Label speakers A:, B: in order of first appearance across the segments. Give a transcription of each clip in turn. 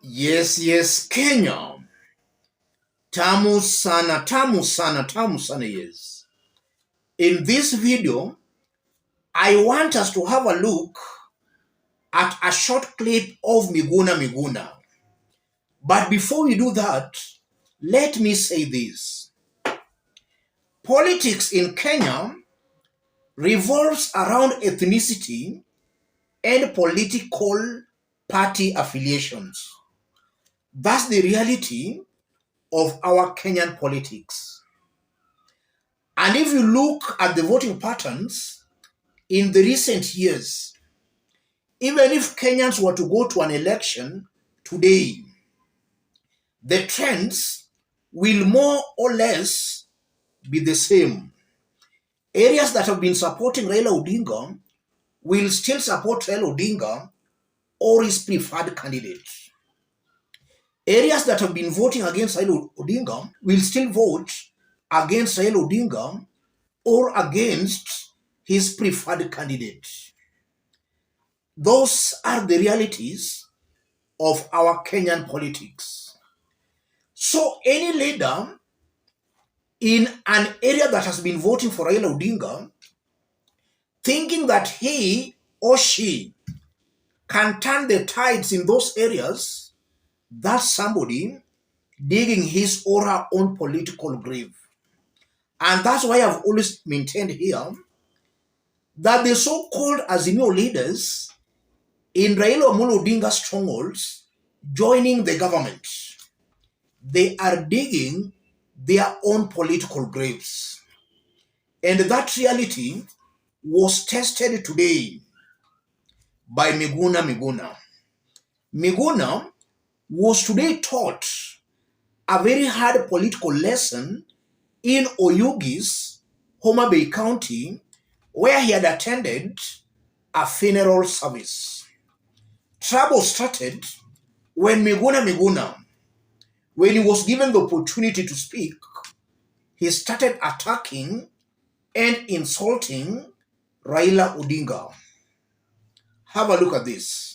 A: Yes, Kenya. Tamu sana, tamu sana, tamu sana, yes. In this video, I want us to have a look at a short clip of Miguna Miguna. But before we do that, let me say this. Politics in Kenya revolves around ethnicity and political party affiliations. That's the reality of our Kenyan politics. And if you look at the voting patterns in the recent years, even if Kenyans were to go to an election today, the trends will more or less be the same. Areas that have been supporting Raila Odinga will still support Raila Odinga or his preferred candidate. Areas that have been voting against Raila Odinga will still vote against Raila Odinga or against his preferred candidate. Those are the realities of our Kenyan politics. So any leader in an area that has been voting for Raila Odinga, thinking that he or she can turn the tides in those areas, that's somebody digging his or her own political grave. And that's why I've always maintained here that the so-called Azimio leaders in Raila Amolo Odinga's strongholds joining the government, they are digging their own political graves. And that reality was tested today by Miguna Miguna. Miguna was today taught a very hard political lesson in Oyugis, Homa Bay County, where he had attended a funeral service. Trouble started when Miguna Miguna, when he was given the opportunity to speak, he started attacking and insulting Raila Odinga. Have a look at this.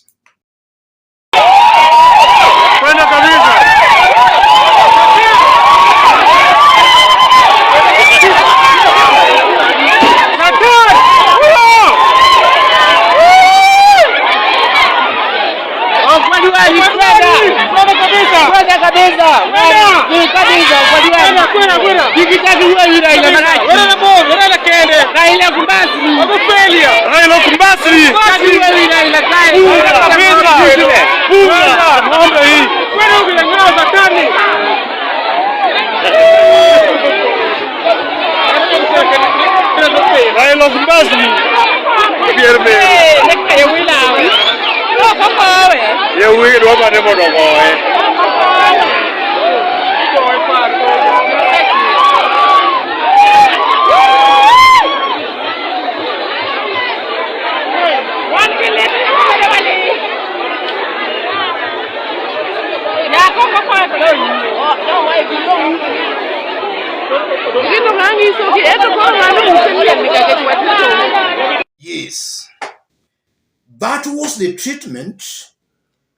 A: Yes, that was the treatment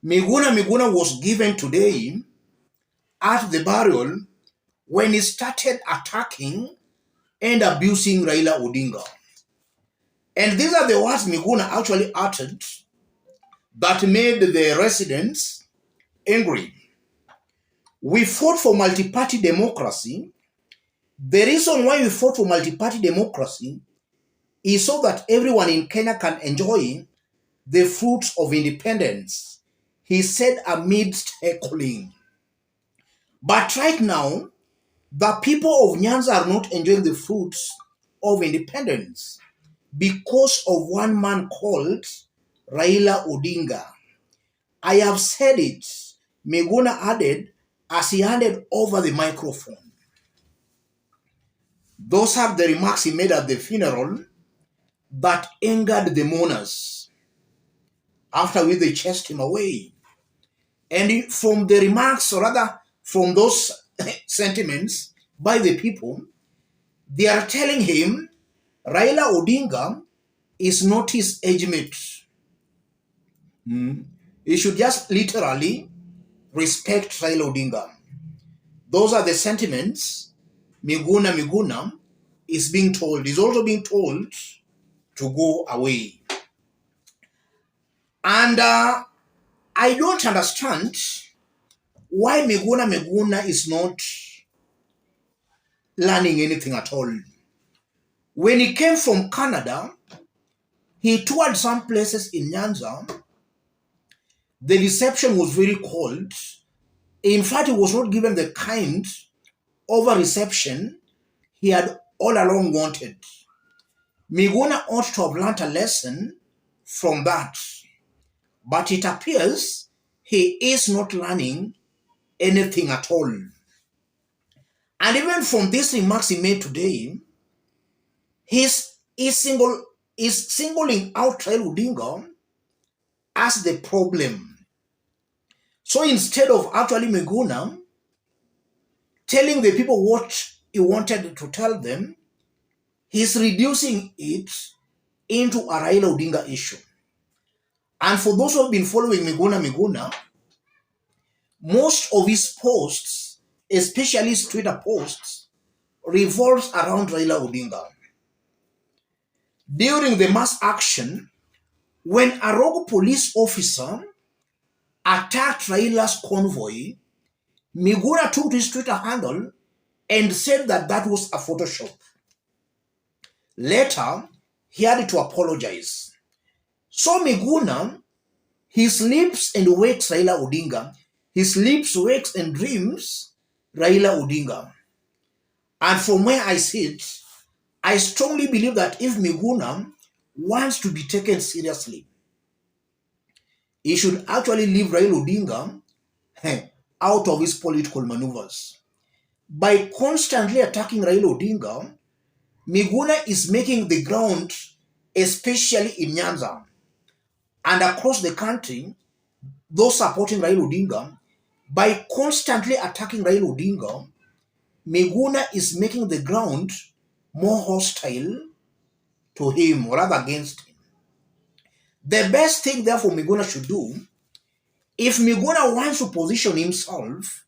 A: Miguna Miguna was given today at the burial when he started attacking and abusing Raila Odinga. And these are the words Miguna actually uttered that made the residents angry. We fought for multi-party democracy. The reason why we fought for multi-party democracy is so that everyone in Kenya can enjoy the fruits of independence, he said amidst heckling. But right now, the people of Nyanza are not enjoying the fruits of independence because of one man called Raila Odinga. I have said it, Miguna added as he handed over the microphone. Those are the remarks he made at the funeral that angered the mourners, after which they chased him away. And from the remarks, or rather from those sentiments by the people, they are telling him Raila Odinga is not his age mate. He should just literally respect Raila Odinga. Those are the sentiments Miguna Miguna is also being told to go away. And I don't understand why Miguna Miguna is not learning anything at all. When he came from Canada, he toured some places in Nyanza. The reception was very cold. In fact, he was not given the kind of a reception he had all along wanted. Miguna ought to have learnt a lesson from that. But it appears he is not learning anything at all. And even from these remarks he made today, he's singling out Raila Odinga as the problem. So instead of actually Miguna telling the people what he wanted to tell them, he's reducing it into a Raila Odinga issue. And for those who have been following Miguna Miguna, most of his posts, especially his Twitter posts, revolves around Raila Odinga. During the mass action, when a rogue police officer attacked Raila's convoy, Miguna took to his Twitter handle and said that that was a Photoshop. Later, he had to apologize. So Miguna, he sleeps and wakes Raila Odinga. He sleeps, wakes, and dreams Raila Odinga. And from where I sit, I strongly believe that if Miguna wants to be taken seriously, he should actually leave Raila Odinga out of his political maneuvers. By constantly attacking Raila Odinga, Miguna is making the ground, especially in Nyanza and across the country, those supporting Raila Odinga, by constantly attacking Raila Odinga, Miguna is making the ground more hostile to him or rather against him. The best thing therefore Miguna should do, if Miguna wants to position himself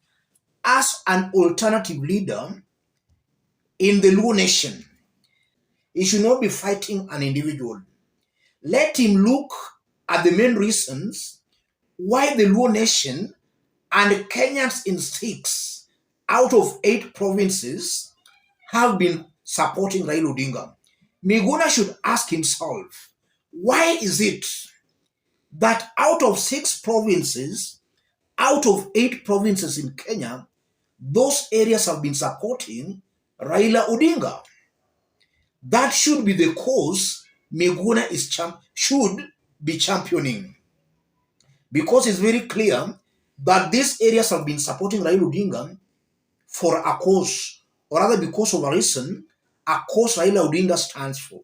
A: as an alternative leader in the Luo nation, he should not be fighting an individual. Let him look at the main reasons why the Luo nation and Kenyans in 6 out of 8 provinces have been supporting Raila Odinga. Miguna should ask himself, why is it that out of 6 provinces, out of 8 provinces in Kenya, those areas have been supporting Raila Odinga? That should be the cause Miguna should be championing. Because it's very clear that these areas have been supporting Raila Odinga for a cause, or rather because of a reason, a cause Raila Odinga stands for.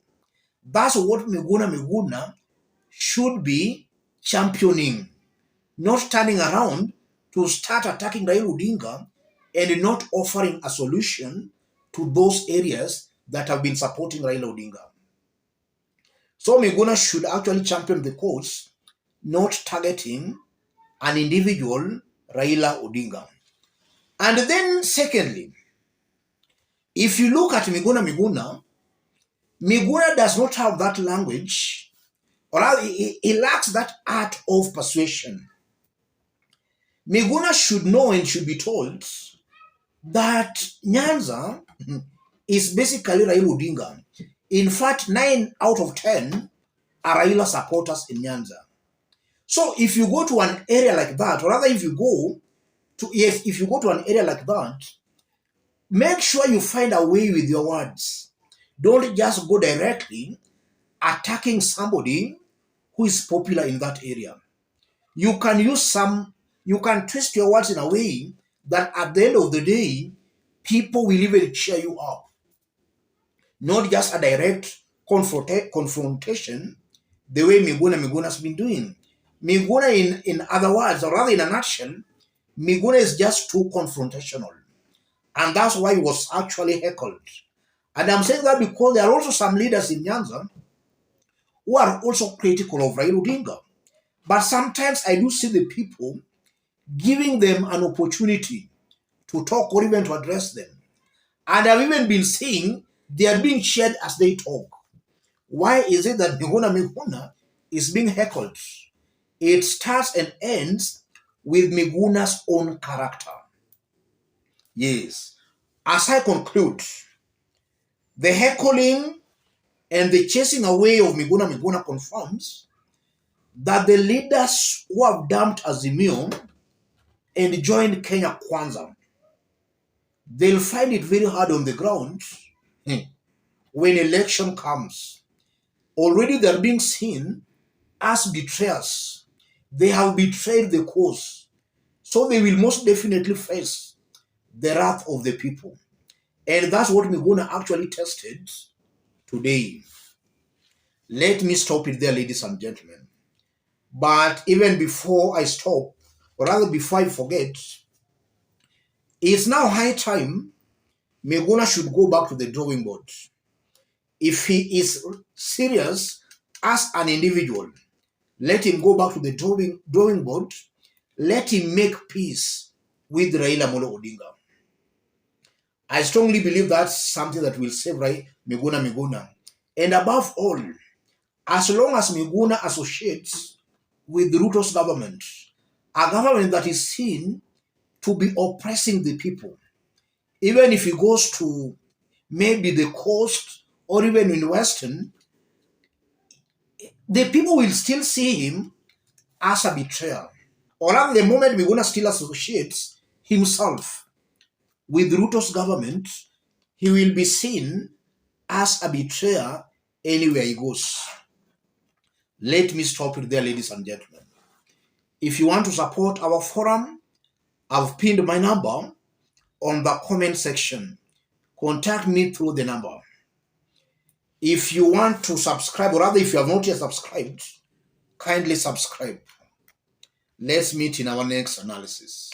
A: That's what Miguna Miguna should be championing, not turning around to start attacking Raila Odinga and not offering a solution to those areas that have been supporting Raila Odinga. So Miguna should actually champion the cause, not targeting an individual, Raila Odinga. And then secondly, if you look at Miguna Miguna, Miguna does not have that language, or he lacks that art of persuasion. Miguna should know and should be told that Nyanza is basically Raila Odinga. In fact, 9 out of 10 are Raila supporters in Nyanza. So if you go to an area like that, or rather if you go to an area like that, make sure you find a way with your words. Don't just go directly attacking somebody who is popular in that area. You can twist your words in a way that at the end of the day, people will even cheer you up. Not just a direct confrontation, the way Miguna has been doing. Miguna, in other words, or rather in a nutshell, Miguna is just too confrontational. And that's why he was actually heckled. And I'm saying that because there are also some leaders in Nyanza who are also critical of Raila Odinga. But sometimes I do see the people giving them an opportunity to talk or even to address them. And I've even been seeing they are being cheered as they talk. Why is it that Miguna Miguna is being heckled? It starts and ends with Miguna's own character. Yes. As I conclude, the heckling and the chasing away of Miguna Miguna confirms that the leaders who have dumped Azimio and joined Kenya Kwanza, they'll find it very hard on the ground when election comes. Already they're being seen as betrayers. They have betrayed the cause. So they will most definitely face the wrath of the people. And that's what Miguna actually tested today. Let me stop it there, ladies and gentlemen. But even before I stop, or rather before I forget, it's now high time Miguna should go back to the drawing board. If he is serious as an individual, let him go back to the drawing board. Let him make peace with Raila Amolo Odinga. I strongly believe that's something that will save Miguna Miguna. And above all, as long as Miguna associates with Ruto's government, a government that is seen to be oppressing the people, even if he goes to maybe the coast or even in Western, the people will still see him as a betrayer. Or at the moment Miguna still associates himself with Ruto's government, he will be seen as a betrayer anywhere he goes. Let me stop it there, ladies and gentlemen. If you want to support our forum, I've pinned my number on the comment section. Contact me through the number. If you want to subscribe, or rather if you have not yet subscribed, kindly subscribe. Let's meet in our next analysis.